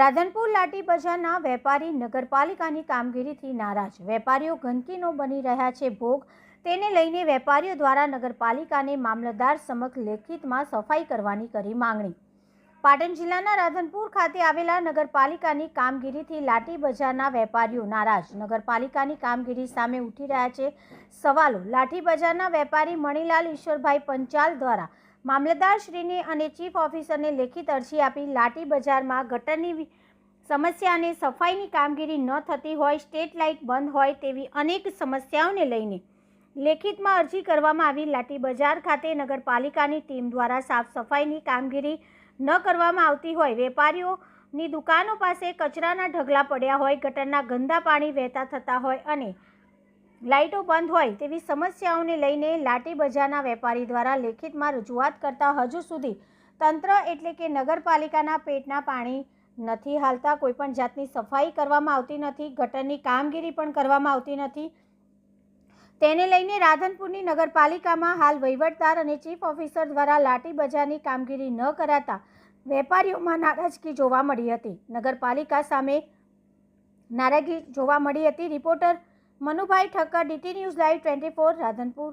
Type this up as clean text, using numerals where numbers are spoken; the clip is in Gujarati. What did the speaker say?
રાધનપુર લાઠી બજારના વેપારી નગરપાલિકાની કામગીરીથી નારાજ। વેપારીઓ ગંદકીનો બની રહ્યા છે ભોગ। તેને લઈને વેપારીઓ દ્વારા નગરપાલિકાને મામલતદાર સમક્ષ લેખિતમાં સફાઈ કરવાની કરી માંગણી। પાટણ જિલ્લાના રાધનપુર ખાતે આવેલા નગરપાલિકાની કામગીરીથી લાઠી બજારના વેપારીઓ નારાજ। નગરપાલિકાની કામગીરી સામે ઉઠી રહ્યા છે સવાલો। લાઠી બજારના વેપારી મણીલાલ ઈશ્વરભાઈ પંચાલ દ્વારા મામલતદારશ્રીને અને ચીફ ઓફિસરને લેખિત અરજી આપી લાઠી બજારમાં ગટરની સમસ્યા અને સફાઈની કામગીરી ન થતી હોય, સ્ટ્રીટ લાઇટ બંધ હોય તેવી અનેક સમસ્યાઓને લઈને લેખિતમાં અરજી કરવામાં આવી। લાઠી બજાર ખાતે નગરપાલિકાની ટીમ દ્વારા સાફ સફાઈની કામગીરી ન કરવામાં આવતી હોય, વેપારીઓની દુકાનો પાસે કચરાના ઢગલા પડ્યા હોય, ગટરના ગંદા પાણી વહેતા થતા હોય અને લાઇટો બંધ હોય તેવી સમસ્યાઓને લઈને લાઠી બજારના વેપારી દ્વારા લેખિતમાં રજૂઆત કરતા હજુ સુધી તંત્ર એટલે કે નગરપાલિકાના પેટના પાણી નથી હાલતા। કોઈપણ જાતની સફાઈ કરવામાં આવતી નથી, ગટરની કામગીરી પણ કરવામાં આવતી નથી। તેને લઈને રાધનપુરની નગરપાલિકામાં હાલ વહીવટદાર અને ચીફ ઓફિસર દ્વારા લાઠી બજારની કામગીરી ન કરાતા વેપારીઓમાં નારાજગી જોવા મળી હતી। નગરપાલિકા સામે નારાજગી જોવા મળી હતી। Reporter Manubhai Thakkar, DT news live 24, Radhanpur.